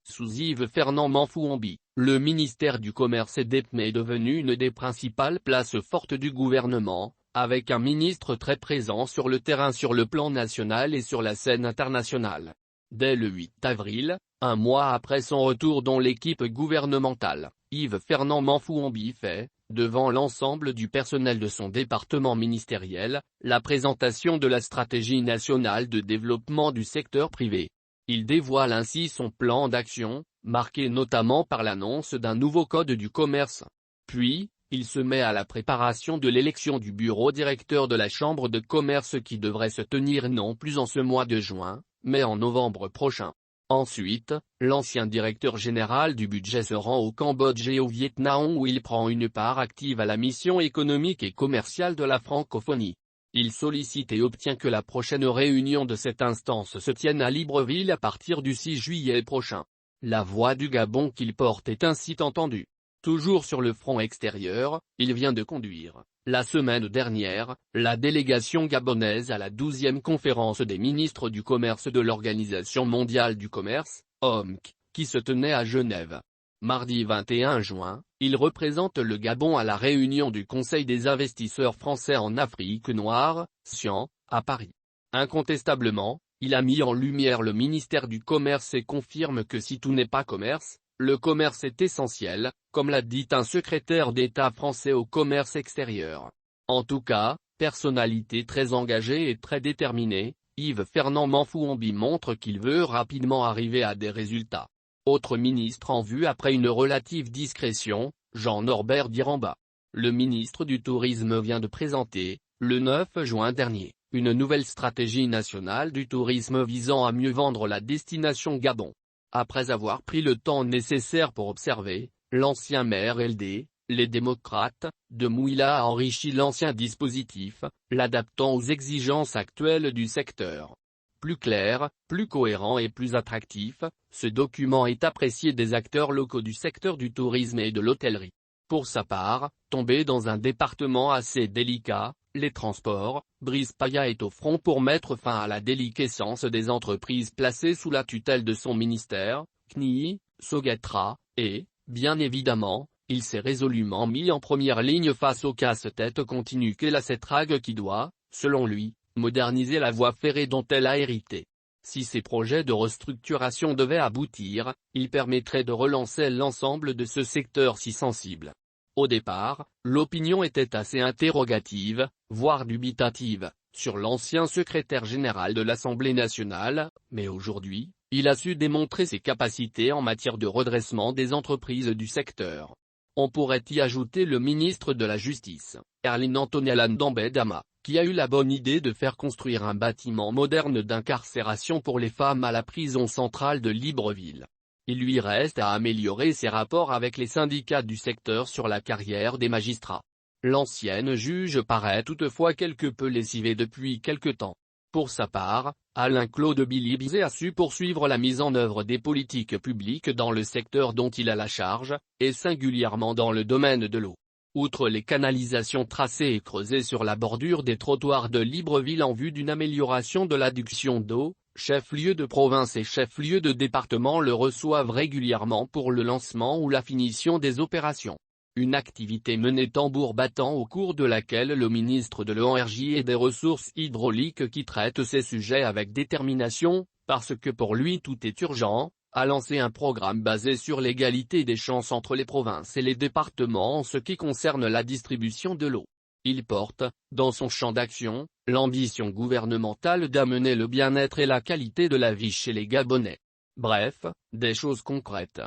Sous Yves Fernand Manfouambi, le ministère du Commerce et des PME est devenu une des principales places fortes du gouvernement, avec un ministre très présent sur le terrain sur le plan national et sur la scène internationale. Dès le 8 avril, un mois après son retour dans l'équipe gouvernementale, Yves Fernand Manfouambi fait, devant l'ensemble du personnel de son département ministériel, la présentation de la stratégie nationale de développement du secteur privé. Il dévoile ainsi son plan d'action, marqué notamment par l'annonce d'un nouveau code du commerce. Puis, il se met à la préparation de l'élection du bureau directeur de la Chambre de commerce qui devrait se tenir non plus en ce mois de juin, mais en novembre prochain. Ensuite, l'ancien directeur général du budget se rend au Cambodge et au Vietnam où il prend une part active à la mission économique et commerciale de la francophonie. Il sollicite et obtient que la prochaine réunion de cette instance se tienne à Libreville à partir du 6 juillet prochain. La voix du Gabon qu'il porte est ainsi entendue. Toujours sur le front extérieur, il vient de conduire, la semaine dernière, la délégation gabonaise à la 12e conférence des ministres du commerce de l'Organisation mondiale du commerce, OMC, qui se tenait à Genève. Mardi 21 juin, il représente le Gabon à la réunion du Conseil des investisseurs français en Afrique noire, SIAN, à Paris. Incontestablement, il a mis en lumière le ministère du Commerce et confirme que si tout n'est pas commerce, le commerce est essentiel, comme l'a dit un secrétaire d'État français au commerce extérieur. En tout cas, personnalité très engagée et très déterminée, Yves Fernand Manfouambi montre qu'il veut rapidement arriver à des résultats. Autre ministre en vue après une relative discrétion, Jean-Norbert Dyramba. Le ministre du Tourisme vient de présenter, le 9 juin dernier, une nouvelle stratégie nationale du tourisme visant à mieux vendre la destination Gabon. Après avoir pris le temps nécessaire pour observer, l'ancien maire LD, les démocrates, de Mouila a enrichi l'ancien dispositif, l'adaptant aux exigences actuelles du secteur. Plus clair, plus cohérent et plus attractif, ce document est apprécié des acteurs locaux du secteur du tourisme et de l'hôtellerie. Pour sa part, tombé dans un département assez délicat, les transports, Brice Paya est au front pour mettre fin à la déliquescence des entreprises placées sous la tutelle de son ministère, CNI, Sogetra, et, bien évidemment, il s'est résolument mis en première ligne face au casse-tête continu qu'est la Cetrag qui doit, selon lui, moderniser la voie ferrée dont elle a hérité. Si ces projets de restructuration devaient aboutir, ils permettraient de relancer l'ensemble de ce secteur si sensible. Au départ, l'opinion était assez interrogative, voire dubitative, sur l'ancien secrétaire général de l'Assemblée nationale, mais aujourd'hui, il a su démontrer ses capacités en matière de redressement des entreprises du secteur. On pourrait y ajouter le ministre de la Justice, Erline Antonella Ndambedama, qui a eu la bonne idée de faire construire un bâtiment moderne d'incarcération pour les femmes à la prison centrale de Libreville. Il lui reste à améliorer ses rapports avec les syndicats du secteur sur la carrière des magistrats. L'ancienne juge paraît toutefois quelque peu lessivée depuis quelque temps. Pour sa part, Alain-Claude Bilibizet a su poursuivre la mise en œuvre des politiques publiques dans le secteur dont il a la charge, et singulièrement dans le domaine de l'eau. Outre les canalisations tracées et creusées sur la bordure des trottoirs de Libreville en vue d'une amélioration de l'adduction d'eau, chefs-lieux de province et chefs-lieux de département le reçoivent régulièrement pour le lancement ou la finition des opérations. Une activité menée tambour battant au cours de laquelle le ministre de l'Énergie et des Ressources hydrauliques qui traite ces sujets avec détermination, parce que pour lui tout est urgent, a lancé un programme basé sur l'égalité des chances entre les provinces et les départements en ce qui concerne la distribution de l'eau. Il porte, dans son champ d'action, l'ambition gouvernementale d'amener le bien-être et la qualité de la vie chez les Gabonais. Bref, des choses concrètes.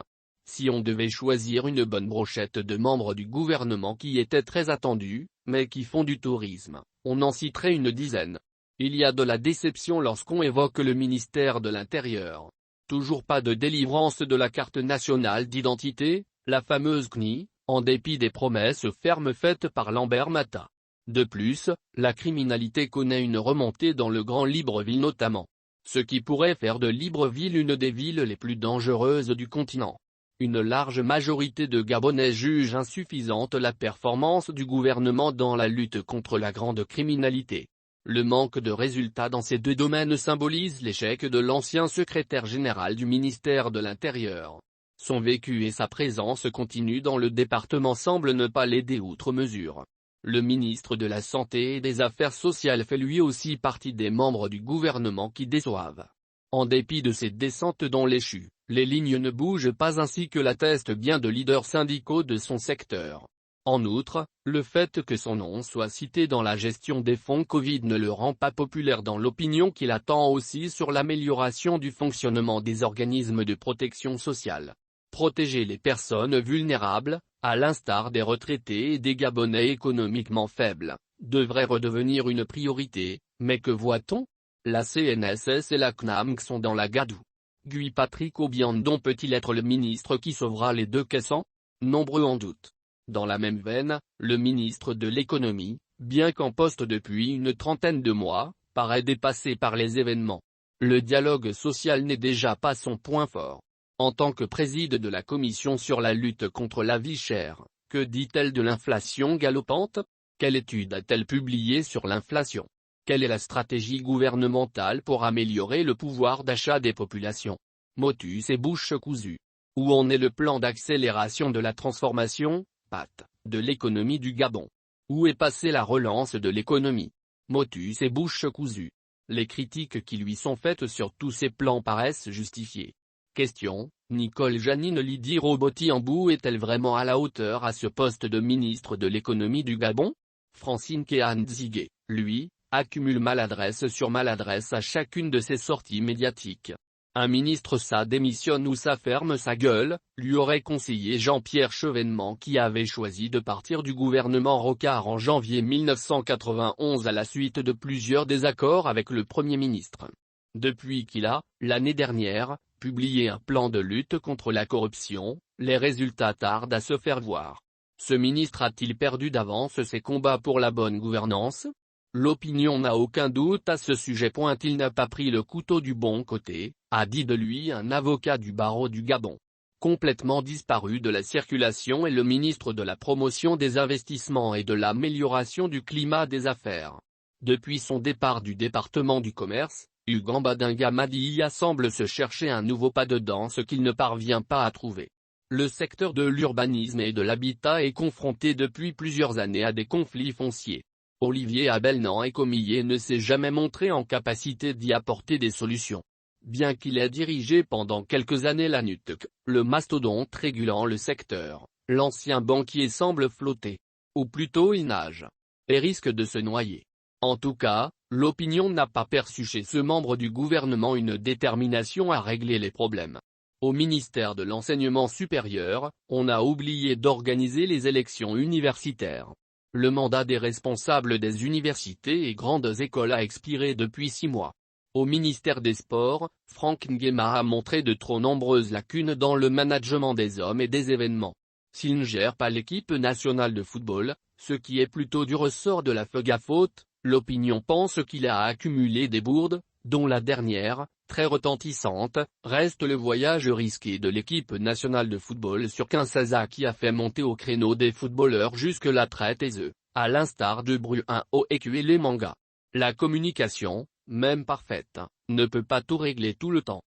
Si on devait choisir une bonne brochette de membres du gouvernement qui étaient très attendus, mais qui font du tourisme, on en citerait une dizaine. Il y a de la déception lorsqu'on évoque le ministère de l'Intérieur. Toujours pas de délivrance de la carte nationale d'identité, la fameuse CNI, en dépit des promesses fermes faites par Lambert Mata. De plus, la criminalité connaît une remontée dans le Grand Libreville notamment. Ce qui pourrait faire de Libreville une des villes les plus dangereuses du continent. Une large majorité de Gabonais jugent insuffisante la performance du gouvernement dans la lutte contre la grande criminalité. Le manque de résultats dans ces deux domaines symbolise l'échec de l'ancien secrétaire général du ministère de l'Intérieur. Son vécu et sa présence continue dans le département semblent ne pas l'aider outre mesure. Le ministre de la Santé et des Affaires sociales fait lui aussi partie des membres du gouvernement qui déçoivent. En dépit de ces descentes dans l'échu, les lignes ne bougent pas ainsi que l'attestent bien de leaders syndicaux de son secteur. En outre, le fait que son nom soit cité dans la gestion des fonds Covid ne le rend pas populaire dans l'opinion qu'il attend aussi sur l'amélioration du fonctionnement des organismes de protection sociale. Protéger les personnes vulnérables, à l'instar des retraités et des Gabonais économiquement faibles, devrait redevenir une priorité, mais que voit-on? La CNSS et la CNAMC sont dans la gadoue. Guy Patrick Obiandon peut-il être le ministre qui sauvera les deux caissants? Nombreux en doutent. Dans la même veine, le ministre de l'économie, bien qu'en poste depuis une trentaine de mois, paraît dépassé par les événements. Le dialogue social n'est déjà pas son point fort. En tant que préside de la commission sur la lutte contre la vie chère, que dit-elle de l'inflation galopante? Quelle étude a-t-elle publiée sur l'inflation? Quelle est la stratégie gouvernementale pour améliorer le pouvoir d'achat des populations? Motus et bouche cousue. Où en est le plan d'accélération de la transformation, PAT, de l'économie du Gabon? Où est passée la relance de l'économie? Motus et bouche cousue. Les critiques qui lui sont faites sur tous ces plans paraissent justifiées. Question, Nicole Janine Lydie Roboti-Ambou est-elle vraiment à la hauteur à ce poste de ministre de l'économie du Gabon? Francine Kéhan-Dzigué, lui, accumule maladresse sur maladresse à chacune de ses sorties médiatiques. Un ministre ça démissionne ou ça ferme sa gueule, lui aurait conseillé Jean-Pierre Chevènement qui avait choisi de partir du gouvernement Rocard en janvier 1991 à la suite de plusieurs désaccords avec le Premier ministre. Depuis qu'il a, l'année dernière, publié un plan de lutte contre la corruption, les résultats tardent à se faire voir. Ce ministre a-t-il perdu d'avance ses combats pour la bonne gouvernance? L'opinion n'a aucun doute à ce sujet. Il n'a pas pris le couteau du bon côté, a dit de lui un avocat du barreau du Gabon. Complètement disparu de la circulation est le ministre de la Promotion des investissements et de l'amélioration du climat des affaires. Depuis son départ du département du commerce, Hugues Badinga Madiya semble se chercher un nouveau pas de danse qu'il ne parvient pas à trouver. Le secteur de l'urbanisme et de l'habitat est confronté depuis plusieurs années à des conflits fonciers. Olivier Abel-Nan-Ekomiyé ne s'est jamais montré en capacité d'y apporter des solutions. Bien qu'il ait dirigé pendant quelques années la NUTC, le mastodonte régulant le secteur, l'ancien banquier semble flotter. Ou plutôt il nage. Et risque de se noyer. En tout cas, l'opinion n'a pas perçu chez ce membre du gouvernement une détermination à régler les problèmes. Au ministère de l'Enseignement supérieur, on a oublié d'organiser les élections universitaires. Le mandat des responsables des universités et grandes écoles a expiré depuis 6 mois. Au ministère des Sports, Franck Nguema a montré de trop nombreuses lacunes dans le management des hommes et des événements. S'il ne gère pas l'équipe nationale de football, ce qui est plutôt du ressort de la FEGAFOOT, l'opinion pense qu'il a accumulé des bourdes, dont la dernière, très retentissante, reste le voyage risqué de l'équipe nationale de football sur Kinshasa qui a fait monter au créneau des footballeurs jusque-là très taiseux, à l'instar de Bruno et les mangas. La communication, même parfaite, ne peut pas tout régler tout le temps.